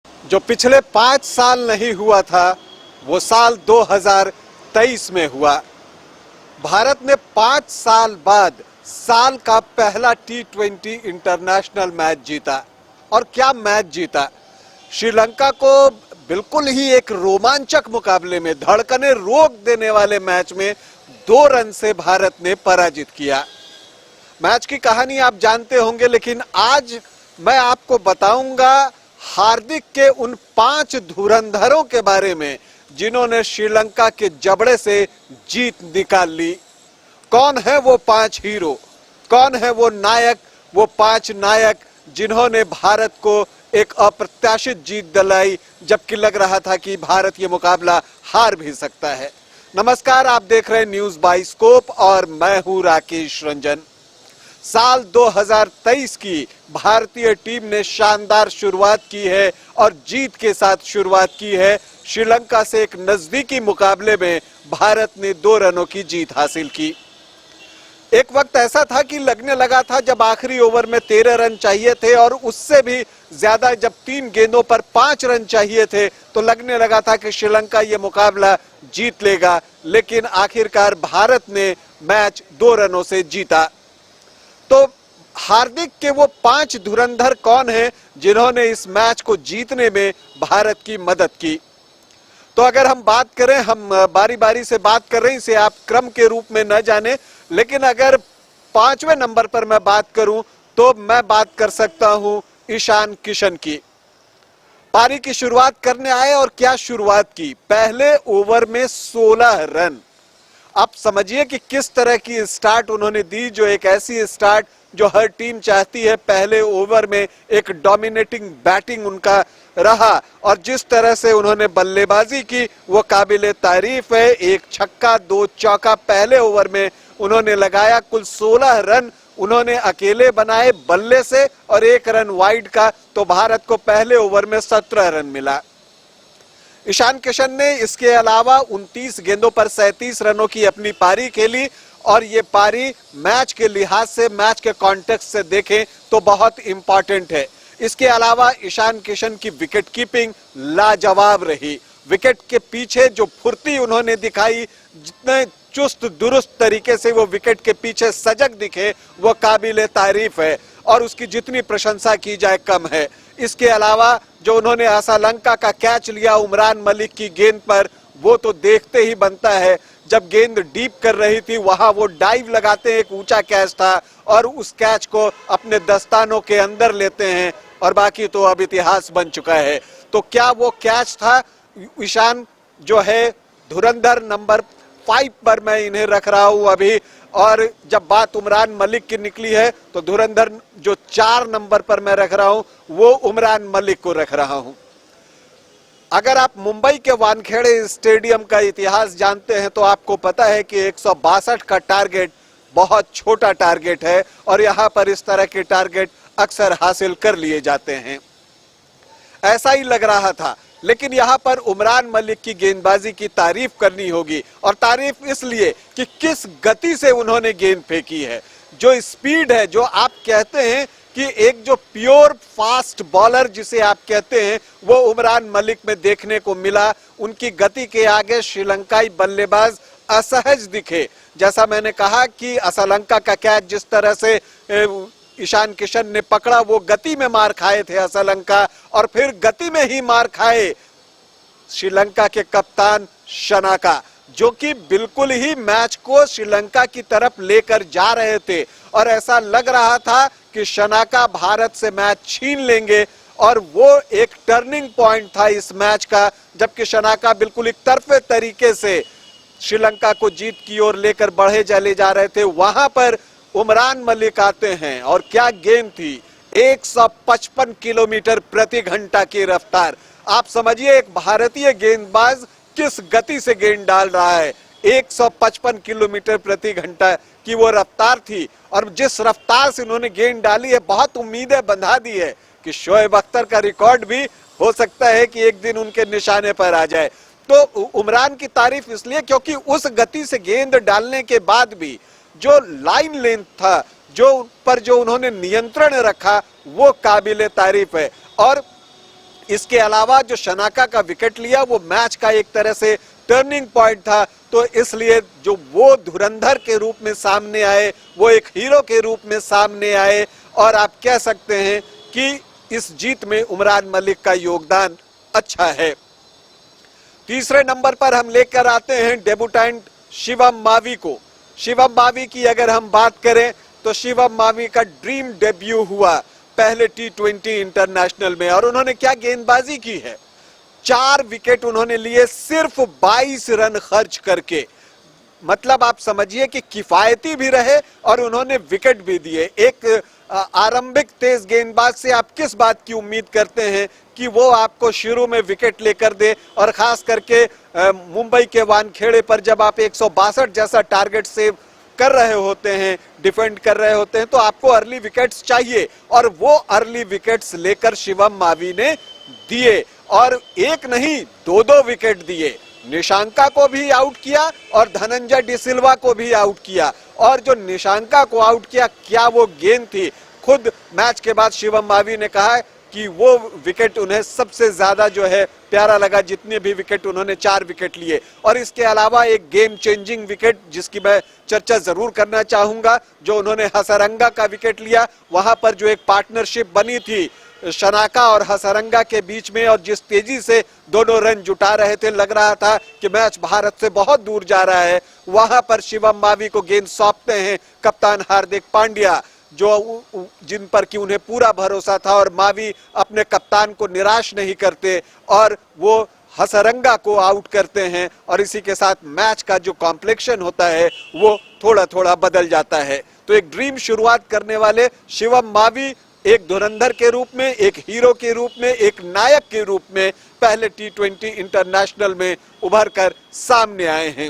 जो पिछले 5 साल नहीं हुआ था वो साल 2023 में हुआ। भारत ने 5 साल बाद साल का पहला T20 इंटरनेशनल मैच जीता। और क्या मैच जीता! श्रीलंका को बिल्कुल ही एक रोमांचक मुकाबले में, धड़कनें रोक देने वाले मैच में 2 रन से भारत ने पराजित किया। मैच की कहानी आप जानते होंगे, लेकिन आज मैं आपको बताऊंगा हार्दिक के उन 5 धुरंधरों के बारे में जिन्होंने श्रीलंका के जबड़े से जीत निकाल ली। कौन है वो 5 हीरो, कौन है वो नायक, वो 5 नायक जिन्होंने भारत को एक अप्रत्याशित जीत दिलाई, जबकि लग रहा था कि भारत ये मुकाबला हार भी सकता है। नमस्कार, आप देख रहे हैं न्यूज बाइस्कोप और मैं हूं राकेश रंजन। साल 2023 की भारतीय टीम ने शानदार शुरुआत की है और जीत के साथ शुरुआत की है। श्रीलंका से एक नजदीकी मुकाबले में भारत ने 2 रनों की जीत हासिल की। एक वक्त ऐसा था कि लगने लगा था जब आखिरी ओवर में 13 रन चाहिए थे और उससे भी ज्यादा जब 3 गेंदों पर 5 रन चाहिए थे तो लगने लगा था कि श्रीलंका ये मुकाबला जीत लेगा, लेकिन आखिरकार भारत ने मैच 2 रनों से जीता। तो हार्दिक के वो 5 धुरंधर कौन हैं जिन्होंने इस मैच को जीतने में भारत की मदद की? तो अगर हम बात करें, हम बारी बारी से बात कर रहे हैं, इसे आप क्रम के रूप में न जाने, लेकिन अगर 5वें नंबर पर मैं बात करूं तो मैं बात कर सकता हूं ईशान किशन की। पारी की शुरुआत करने आए और क्या शुरुआत की! पहले ओवर में 16 रन। आप समझिए कि किस तरह की स्टार्ट उन्होंने दी, जो एक ऐसी स्टार्ट जो हर टीम चाहती है। पहले ओवर में एक डोमिनेटिंग बैटिंग उनका रहा और जिस तरह से उन्होंने बल्लेबाजी की वो काबिले तारीफ है। 1 छक्का 2 चौका पहले ओवर में उन्होंने लगाया। कुल 16 रन उन्होंने अकेले बनाए बल्ले से और 1 रन वाइड का, तो भारत को पहले ओवर में 17 रन मिला। ईशान किशन ने इसके अलावा 29 गेंदों पर 37 रनों की अपनी पारी खेली और ये पारी मैच के लिहाज से, मैच के कॉन्टेक्स्ट से देखें तो बहुत इंपॉर्टेंट है। इसके अलावा ईशान किशन की विकेट कीपिंग लाजवाब रही। विकेट के पीछे जो फुर्ती उन्होंने दिखाई, जितने चुस्त दुरुस्त तरीके से वो विकेट के पीछे सजग दिखे, वो काबिले तारीफ है और उसकी जितनी प्रशंसा की जाए कम है। इसके अलावा जो उन्होंने असलंका का कैच लिया उमरान मलिक की गेंद पर, वो तो देखते ही बनता है। जब गेंद डीप कर रही थी वहां वो डाइव लगाते हैं, एक ऊंचा कैच था और उस कैच को अपने दस्तानों के अंदर लेते हैं और बाकी तो अब इतिहास बन चुका है। तो क्या वो कैच था? ईशान जो है धुरंधर नंबर 5 पर मैं इन्हें रख रहा हूं अभी, और जब बात उमरान मलिक की निकली है तो धुरंधर जो 4 नंबर पर मैं रख रहा हूं वो उमरान मलिक को रख रहा हूं। अगर आप मुंबई के वानखेड़े स्टेडियम का इतिहास जानते हैं तो आपको पता है कि 162 का टारगेट बहुत छोटा टारगेट है और यहां पर इस तरह के टारगेट अक्सर हासिल कर लिए जाते हैं। ऐसा ही लग रहा था, लेकिन यहां पर उमरान मलिक की गेंदबाजी की तारीफ करनी होगी, और तारीफ इसलिए कि किस गति से उन्होंने गेंद फेंकी है। जो स्पीड है, जो आप कहते हैं कि एक जो प्योर फास्ट बॉलर जिसे आप कहते हैं, वो उमरान मलिक में देखने को मिला। उनकी गति के आगे श्रीलंकाई बल्लेबाज असहज दिखे। जैसा मैंने कहा कि असलंका का कैच जिस तरह से ईशान किशन ने पकड़ा, वो गति में मार खाए थे असलंका, और फिर गति में ही मार खाए श्रीलंका के कप्तान शनाका, जो कि बिल्कुल ही मैच को श्रीलंका की तरफ लेकर जा रहे थे और ऐसा लग रहा था कि शनाका भारत से मैच छीन लेंगे। और वो एक टर्निंग पॉइंट था इस मैच का, जबकि शनाका बिल्कुल एक तरफे तरीके से श्रीलंका को जीत की ओर लेकर बढ़े चले जा रहे थे। वहां पर उमरान मलिक आते हैं और क्या गेंद थी! 155 किलोमीटर प्रति घंटा की रफ्तार। आप समझिए एक भारतीय गेंदबाज किस गति से गेंद डाल रहा है। 155 किलोमीटर प्रति घंटा की वो रफ्तार थी और जिस रफ्तार से उन्होंने गेंद डाली है, बहुत उम्मीदें बंधा दी है कि शोएब अख्तर का रिकॉर्ड भी हो सकता है कि एक दिन उनके निशाने पर आ जाए। तो उमरान की तारीफ इसलिए क्योंकि उस गति से गेंद डालने के बाद भी जो लाइन लेंथ था, जो पर जो उन्होंने नियंत्रण रखा, वो काबिले तारीफ है। और इसके अलावा जो शनाका का विकेट लिया वो मैच का एक तरह से टर्निंग पॉइंट था। तो इसलिए जो वो धुरंधर के रूप में सामने आए, वो एक हीरो के रूप में सामने आए और आप कह सकते हैं कि इस जीत में उमरान मलिक का योगदान अच्छा है। तीसरे नंबर पर हम लेकर आते हैं डेब्यूटेंट शिवम मावी को। शिवम मावी की अगर हम बात करें तो शिवम मावी का ड्रीम डेब्यू हुआ पहले T20 इंटरनेशनल में और उन्होंने क्या गेंदबाजी की है। 4 विकेट उन्होंने लिए सिर्फ 22 रन खर्च करके। मतलब आप समझिए कि किफायती भी रहे और उन्होंने विकेट भी दिए। एक आरंभिक तेज गेंदबाज से आप किस बात की उम्मीद करते हैं कि वो आपको शुरू में विकेट लेकर दे, और खास करके मुंबई के वानखेड़े पर जब आप 162 जैसा टारगेट सेव कर रहे होते हैं, डिफेंड कर रहे होते हैं, तो आपको अर्ली विकेट्स चाहिए और वो अर्ली विकेट्स लेकर शिवम मावी ने दिए और एक नहीं 2-2 विकेट दिए। निशांका को भी आउट किया और धनंजय डिसिल्वा को भी आउट किया। और जो निशांका को आउट किया, क्या वो गेंद थी। खुद मैच के बाद शिवम मावी ने कहा कि वो विकेट उन्हें सबसे ज्यादा जो है प्यारा लगा, जितने भी विकेट उन्होंने 4 विकेट लिए। और इसके अलावा एक गेम चेंजिंग विकेट जिसकी मैं चर्चा जरूर करना चाहूंगा, जो उन्होंने हसरंगा का विकेट लिया। वहां पर जो एक पार्टनरशिप बनी थी शनाका और हसरंगा के बीच में और जिस तेजी से दोनों रन जुटा रहे थे, लग रहा था कि मैच भारत से बहुत दूर जा रहा है। वहां पर शिवम मावी को गेंद सौंपते हैं कप्तान हार्दिक पांड्या, जो जिन पर कि उन्हें पूरा भरोसा था, और मावी अपने कप्तान को निराश नहीं करते और वो हसरंगा को आउट करते हैं और इसी के साथ मैच का जो कॉम्प्लेक्शन होता है वो थोड़ा थोड़ा बदल जाता है। तो एक ड्रीम शुरुआत करने वाले शिवम मावी एक धुरंधर के रूप में, एक हीरो के रूप में, एक नायक के रूप में पहले T20 इंटरनेशनल में उभर कर सामने आए हैं।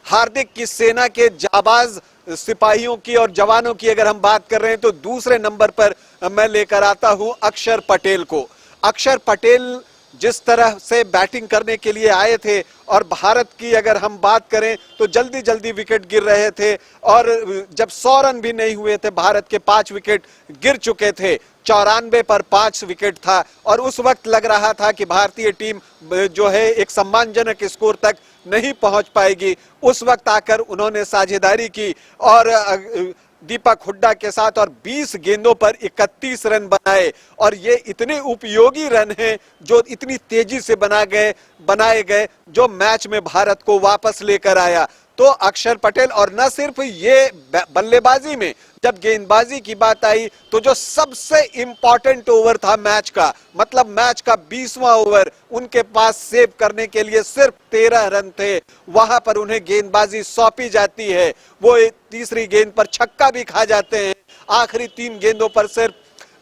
हार्दिक की सेना के जाबाज सिपाहियों की और जवानों की अगर हम बात कर रहे हैं तो दूसरे नंबर पर मैं लेकर आता हूं अक्षर पटेल को। अक्षर पटेल जिस तरह से बैटिंग करने के लिए आए थे और भारत की अगर हम बात करें तो जल्दी जल्दी विकेट गिर रहे थे और जब 100 रन भी नहीं हुए थे, भारत के 5 विकेट गिर चुके थे, 94 पर 5 विकेट था और उस वक्त लग रहा था कि भारतीय टीम जो है एक सम्मानजनक स्कोर तक नहीं पहुंच पाएगी। उस वक्त आकर उन्होंने साझेदारी की और दीपक हुड्डा के साथ और 20 गेंदों पर 31 रन बनाए और ये इतने उपयोगी रन हैं जो इतनी तेजी से बनाए गए जो मैच में भारत को वापस लेकर आया। तो अक्षर पटेल, और न सिर्फ ये बल्लेबाजी में, जब गेंदबाजी की बात आई तो जो सबसे इंपॉर्टेंट ओवर था मैच का, मतलब मैच का 20वां ओवर, उनके पास सेव करने के लिए सिर्फ 13 रन थे। वहां पर उन्हें गेंदबाजी सौंपी जाती है, वो तीसरी गेंद पर छक्का भी खा जाते हैं। आखिरी 3 गेंदों पर सिर्फ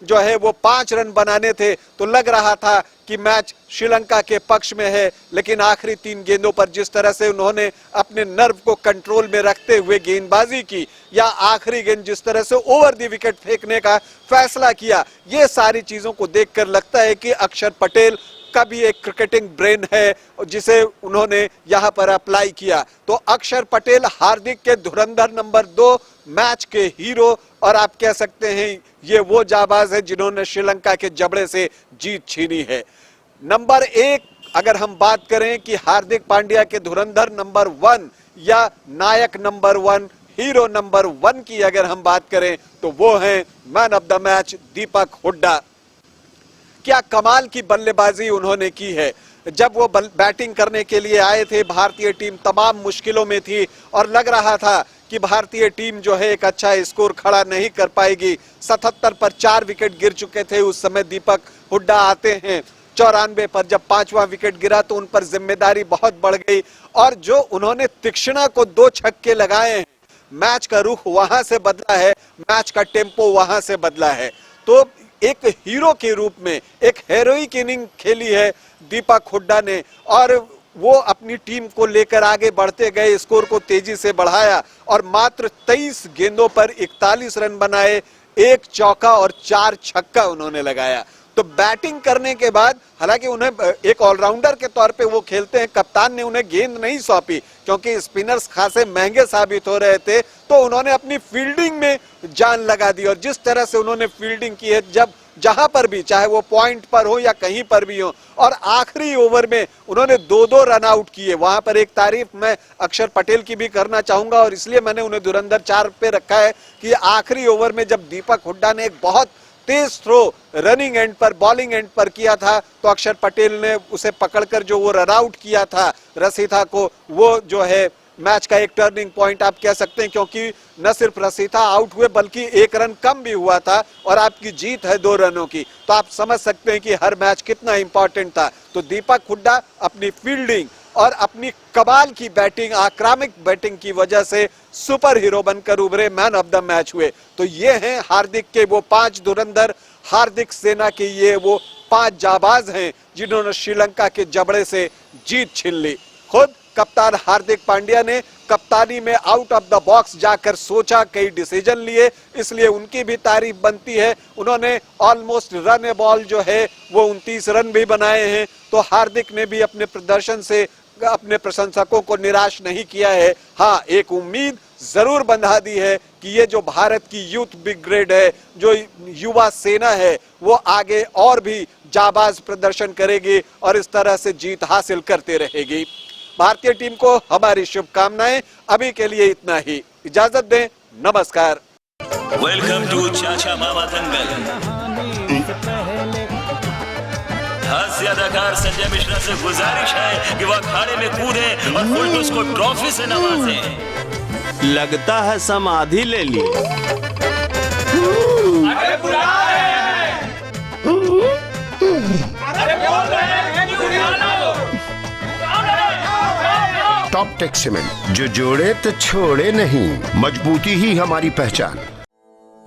जो है वो 5 रन बनाने थे, तो लग रहा था कि मैच श्रीलंका के पक्ष में है, लेकिन आखिरी 3 गेंदों पर जिस तरह से उन्होंने अपने नर्व को कंट्रोल में रखते हुए गेंदबाजी की, या आखिरी गेंद जिस तरह से ओवर द विकेट फेंकने का फैसला किया, ये सारी चीजों को देखकर लगता है कि अक्षर पटेल का भी एक क्रिकेटिंग ब्रेन है जिसे उन्होंने यहां पर अप्लाई किया। तो अक्षर पटेल हार्दिक के धुरंधर नंबर 2, मैच के हीरो, और आप कह सकते हैं ये वो जाबाज है जिन्होंने श्रीलंका के जबड़े से जीत छीनी है। नंबर 1 अगर हम बात करें कि हार्दिक पांड्या के धुरंधर नंबर 1 या नायक नंबर 1, हीरो नंबर 1 की अगर हम बात करें तो वो है मैन ऑफ द मैच दीपक हुड्डा। क्या कमाल की बल्लेबाजी उन्होंने की है। जब वो बैटिंग करने के लिए आए थे, भारतीय टीम तमाम मुश्किलों में थी और लग रहा था कि भारतीय टीम जो है एक अच्छा स्कोर खड़ा नहीं कर पाएगी। 77 पर 4 विकेट गिर चुके थे उस समय दीपक हुड्डा आते हैं। 94 पर जब 5वां विकेट गिरा तो उन पर जिम्मेदारी बहुत बढ़ गई और जो उन्होंने तीक्ष्णा को 2 छक्के लगाए हैं, मैच का रुख वहां से बदला है, मैच का टेम्पो वहां से बदला है। तो एक हीरो के रूप में एक हेरोइक इनिंग खेली है दीपक हुड्डा ने और वो अपनी टीम को लेकर आगे बढ़ते गए, स्कोर को तेजी से बढ़ाया और मात्र 23 गेंदों पर 41 रन बनाए, 1 चौका और 4 छक्का उन्होंने लगाया। तो बैटिंग करने के बाद, हालांकि उन्हें एक ऑलराउंडर के तौर पे वो खेलते हैं, कप्तान ने उन्हें गेंद नहीं सौंपी क्योंकि स्पिनर्स खासे महंगे साबित हो रहे थे, तो उन्होंने अपनी फील्डिंग में जान लगा दी और जिस तरह से उन्होंने फील्डिंग की है, जब जहां पर भी, चाहे वो पॉइंट पर हो या कहीं पर भी हो, और आखिरी ओवर में उन्होंने 2-2 रन आउट किए। वहां पर एक तारीफ मैं अक्षर पटेल की भी करना चाहूंगा और इसलिए मैंने उन्हें धुरंधर 4 पे रखा है कि आखिरी ओवर में जब दीपक हुड्डा ने एक बहुत तेज थ्रो रनिंग एंड पर, बॉलिंग एंड पर किया था, तो अक्षर पटेल ने उसे पकड़कर जो वो रन आउट किया था रसीथा को, वो जो है मैच का एक टर्निंग पॉइंट आप कह सकते हैं, क्योंकि न सिर्फ रसीथा आउट हुए बल्कि 1 रन कम भी हुआ था और आपकी जीत है 2 रनों की, तो आप समझ सकते हैं कि हर मैच कितना इंपॉर्टेंट था। तो दीपक हुड्डा अपनी फील्डिंग और अपनी कमाल की बैटिंग, आक्रामक बैटिंग की वजह से सुपर हीरो बनकर उभरे, मैन ऑफ द मैच हुए। तो ये हैं हार्दिक के वो 5 धुरंधर, हार्दिक सेना के ये वो 5 जाबाज हैं जिन्होंने श्रीलंका के जबड़े से जीत छीन ली। खुद कप्तान हार्दिक पांड्या ने कप्तानी में आउट ऑफ द बॉक्स जाकर सोचा, कई डिसीजन लिए, इसलिए उनकी भी तारीफ बनती है। उन्होंने ऑलमोस्ट रन ए बॉल जो है वो 29 रन भी बनाए हैं। तो हार्दिक ने भी अपने प्रदर्शन से अपने प्रशंसकों को निराश नहीं किया है। हाँ, एक उम्मीद जरूर बंधा दी है कि ये जो भारत की यूथ ब्रिगेड है, जो युवा सेना है, वो आगे और भी जाबाज प्रदर्शन करेगी और इस तरह से जीत हासिल करते रहेगी। भारतीय टीम को हमारी शुभकामनाएं। अभी के लिए इतना ही, इजाजत दें, नमस्कार। वेलकम टू चाचा मामा दंगल। हास्य अदाकार संजय मिश्रा से गुजारिश है कि वह अखाड़े में कूदे और फुलटूस को ट्रॉफी से नवाजे। लगता है समाधि ले ली। अरे बुला रहे हैं। अरे बोल रहे हैं कि बुलाना हो। टॉप टेक सीमेंट, जो जोड़े तो छोड़े नहीं, मजबूती ही हमारी पहचान।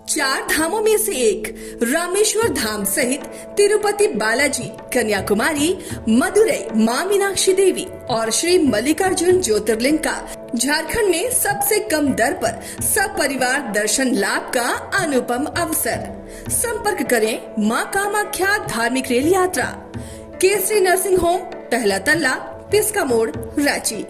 4 धामों में से एक रामेश्वर धाम सहित तिरुपति बालाजी, कन्याकुमारी, मदुरई, मां मीनाक्षी देवी और श्री मल्लिकार्जुन ज्योतिर्लिंग का झारखंड में सबसे कम दर पर सब परिवार दर्शन लाभ का अनुपम अवसर। संपर्क करें मां कामाख्या धार्मिक रेल यात्रा, केसरी नर्सिंग होम, पहला तल्ला, पिस्का मोड़, रांची।